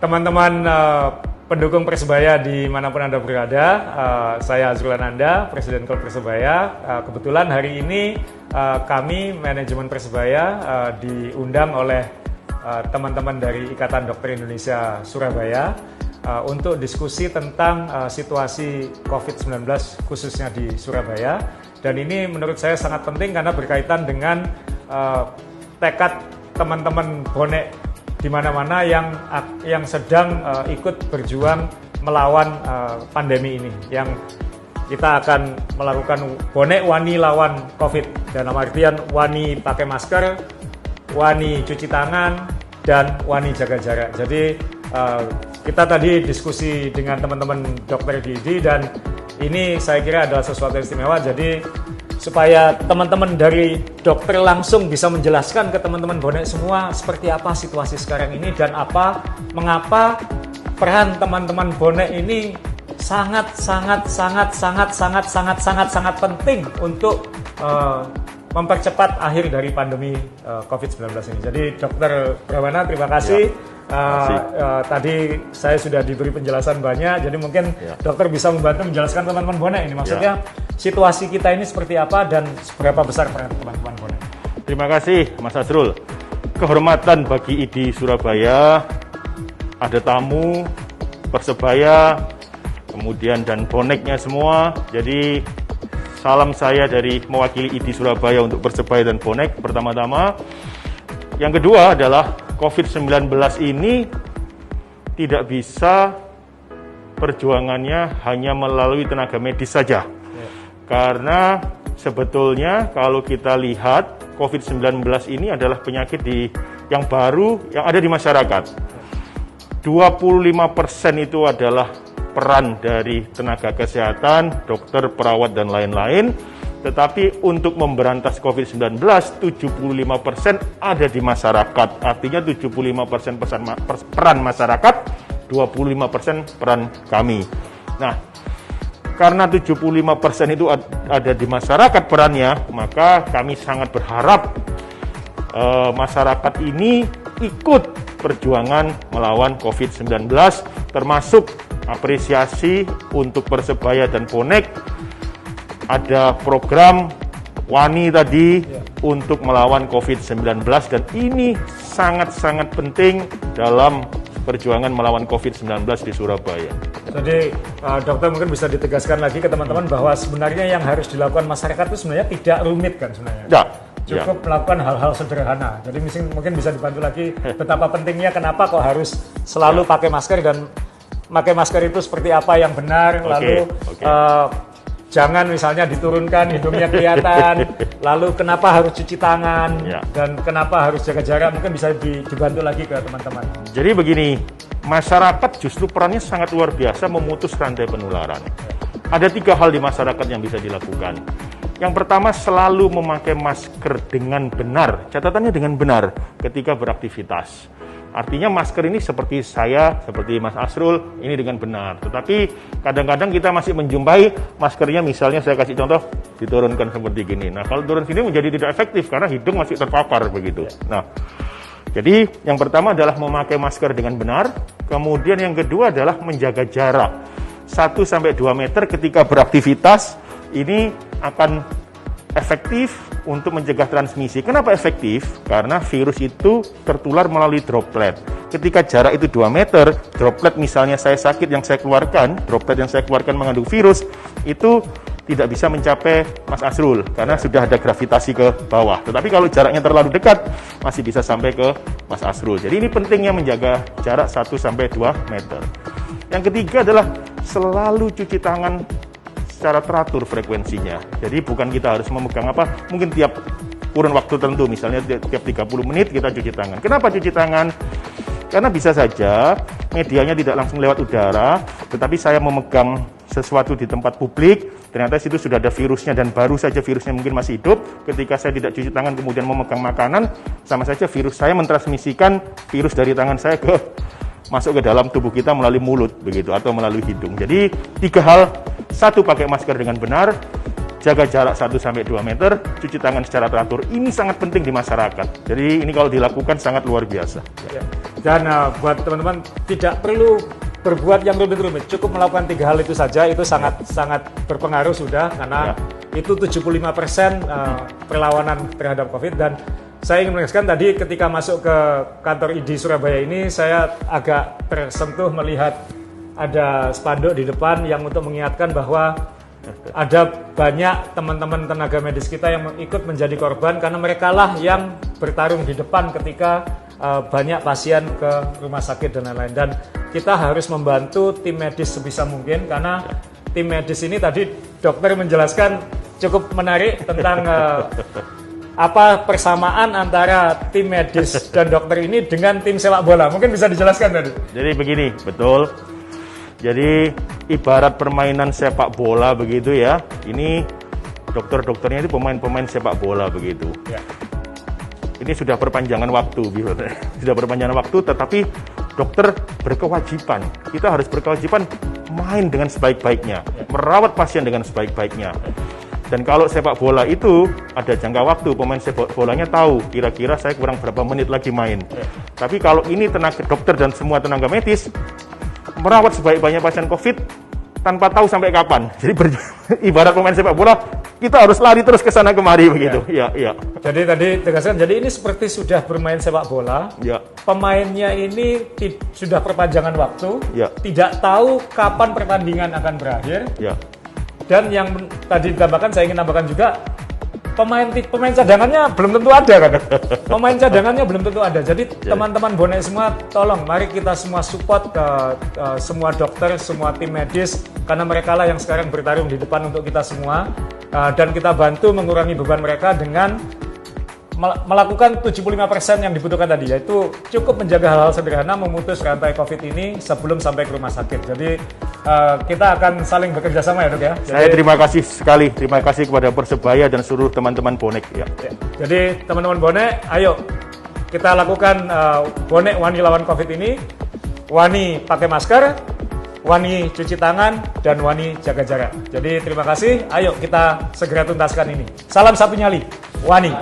Teman-teman pendukung Persebaya dimanapun Anda berada, saya Azrul Ananda, Presiden Klub Persebaya. Kebetulan hari ini kami manajemen Persebaya diundang oleh teman-teman dari Ikatan Dokter Indonesia Surabaya untuk diskusi tentang situasi COVID-19 khususnya di Surabaya. Dan ini menurut saya sangat penting karena berkaitan dengan tekad teman-teman bonek di mana-mana yang sedang ikut berjuang melawan pandemi ini. Yang kita akan melakukan bonek wani lawan COVID, dalam artian wani pakai masker, wani cuci tangan, dan wani jaga jarak. Jadi kita tadi diskusi dengan teman-teman dokter Didi dan ini saya kira adalah sesuatu yang istimewa. Jadi supaya teman-teman dari dokter langsung bisa menjelaskan ke teman-teman bonek semua seperti apa situasi sekarang ini dan mengapa peran teman-teman bonek ini sangat penting untuk mempercepat akhir dari pandemi COVID-19 ini. Jadi Dokter Prawana, terima kasih. Tadi saya sudah diberi penjelasan banyak, jadi mungkin dokter bisa membantu menjelaskan teman-teman bonek ini. Maksudnya situasi kita ini seperti apa dan seberapa besar peran teman-teman bonek. Terima kasih Mas Azrul. Kehormatan bagi ID Surabaya, ada tamu Persebaya, kemudian dan boneknya semua. Jadi salam saya dari mewakili ID Surabaya untuk Persebaya dan bonek pertama-tama. Yang kedua adalah COVID-19 ini tidak bisa perjuangannya hanya melalui tenaga medis saja. Karena sebetulnya kalau kita lihat COVID-19 ini adalah penyakit yang baru yang ada di masyarakat. 25% itu adalah peran dari tenaga kesehatan, dokter, perawat, dan lain-lain. Tetapi untuk memberantas COVID-19, 75% ada di masyarakat. Artinya 75% peran masyarakat, 25% peran kami. Nah, karena 75% itu ada di masyarakat perannya, maka kami sangat berharap masyarakat ini ikut perjuangan melawan COVID-19, termasuk apresiasi untuk Persebaya dan bonek. Ada program wani tadi untuk melawan COVID-19 dan ini sangat-sangat penting dalam perjuangan melawan COVID-19 di Surabaya. Jadi dokter mungkin bisa ditegaskan lagi ke teman-teman bahwa sebenarnya yang harus dilakukan masyarakat itu sebenarnya tidak rumit kan sebenarnya. Cukup melakukan hal-hal sederhana. Jadi mungkin bisa dibantu lagi betapa pentingnya kenapa kok harus selalu pakai masker dan pakai masker itu seperti apa yang benar. Jangan misalnya diturunkan, hidungnya kelihatan, lalu kenapa harus cuci tangan, dan kenapa harus jaga jarak, mungkin bisa dibantu lagi ke teman-teman. Jadi begini, masyarakat justru perannya sangat luar biasa memutus rantai penularan. Ada 3 hal di masyarakat yang bisa dilakukan. Yang pertama, selalu memakai masker dengan benar, catatannya dengan benar ketika beraktivitas. Artinya masker ini seperti saya, seperti Mas Azrul, ini dengan benar. Tetapi kadang-kadang kita masih menjumpai maskernya, misalnya saya kasih contoh, diturunkan seperti gini. Nah, kalau turun sini menjadi tidak efektif karena hidung masih terpapar begitu. Nah, jadi yang pertama adalah memakai masker dengan benar. Kemudian yang kedua adalah menjaga jarak 1-2 meter ketika beraktivitas. Ini akan efektif untuk mencegah transmisi. Kenapa efektif? Karena virus itu tertular melalui droplet. Ketika jarak itu 2 meter, droplet misalnya saya sakit yang saya keluarkan, droplet yang saya keluarkan mengandung virus, itu tidak bisa mencapai Mas Azrul karena sudah ada gravitasi ke bawah. Tetapi kalau jaraknya terlalu dekat, masih bisa sampai ke Mas Azrul. Jadi ini pentingnya menjaga jarak 1-2 meter. Yang ketiga adalah selalu cuci tangan secara teratur frekuensinya. Jadi bukan kita harus memegang mungkin tiap kurun waktu tertentu, misalnya tiap 30 menit kita cuci tangan. Kenapa cuci tangan? Karena bisa saja medianya tidak langsung lewat udara, tetapi saya memegang sesuatu di tempat publik, ternyata situ sudah ada virusnya dan baru saja virusnya mungkin masih hidup. Ketika saya tidak cuci tangan kemudian memegang makanan, sama saja virus saya mentransmisikan virus dari tangan saya masuk ke dalam tubuh kita melalui mulut begitu atau melalui hidung. Jadi 3 hal: 1, pakai masker dengan benar; jaga jarak 1-2 meter, cuci tangan secara teratur. Ini sangat penting di masyarakat. Jadi ini kalau dilakukan sangat luar biasa. Ya. Dan buat teman-teman tidak perlu berbuat yang rumit-rumit, cukup melakukan 3 hal itu saja, itu sangat berpengaruh sudah, karena itu 75% perlawanan terhadap COVID. Dan saya ingin menegaskan tadi ketika masuk ke kantor ID Surabaya ini, saya agak tersentuh melihat ada spanduk di depan yang untuk mengingatkan bahwa ada banyak teman-teman tenaga medis kita yang ikut menjadi korban karena mereka lah yang bertarung di depan ketika banyak pasien ke rumah sakit dan lain-lain. Dan kita harus membantu tim medis sebisa mungkin, karena tim medis ini tadi dokter menjelaskan cukup menarik tentang apa persamaan antara tim medis dan dokter ini dengan tim sepak bola. Mungkin bisa dijelaskan tadi. Jadi begini, betul. Jadi ibarat permainan sepak bola begitu ya. Ini dokter-dokternya itu pemain-pemain sepak bola begitu. Ya. Ini sudah perpanjangan waktu, sudah perpanjangan waktu, tetapi dokter berkewajiban. Kita harus berkewajiban main dengan sebaik-baiknya, merawat pasien dengan sebaik-baiknya. Dan kalau sepak bola itu ada jangka waktu, pemain sepak bolanya tahu kira-kira saya kurang berapa menit lagi main. Tapi kalau ini tenaga dokter dan semua tenaga medis merawat sebaik-baiknya pasien COVID tanpa tahu sampai kapan. Jadi ibarat pemain sepak bola, kita harus lari terus ke sana kemari begitu. Ya. Jadi tadi tegaskan, jadi ini seperti sudah bermain sepak bola. Ya. Pemainnya ini sudah perpanjangan waktu, Ya. tidak tahu kapan pertandingan akan berakhir. Ya. Dan yang tadi ditambahkan, saya ingin tambahkan juga, pemain cadangannya belum tentu ada kan. Pemain cadangannya belum tentu ada. Jadi teman-teman bonek semua, tolong mari kita semua support semua dokter, semua tim medis, karena mereka lah yang sekarang bertarung di depan untuk kita semua, dan kita bantu mengurangi beban mereka dengan melakukan 75% yang dibutuhkan tadi, yaitu cukup menjaga hal-hal sederhana, memutus rantai COVID ini sebelum sampai ke rumah sakit. Jadi kita akan saling bekerja sama ya dok ya. Saya terima kasih sekali, terima kasih kepada Persebaya dan seluruh teman-teman bonek. Ya. Jadi teman-teman bonek, ayo kita lakukan bonek wani lawan COVID ini, wani pakai masker, wani cuci tangan, dan wani jaga jarak. Jadi terima kasih, ayo kita segera tuntaskan ini. Salam satu nyali, wani.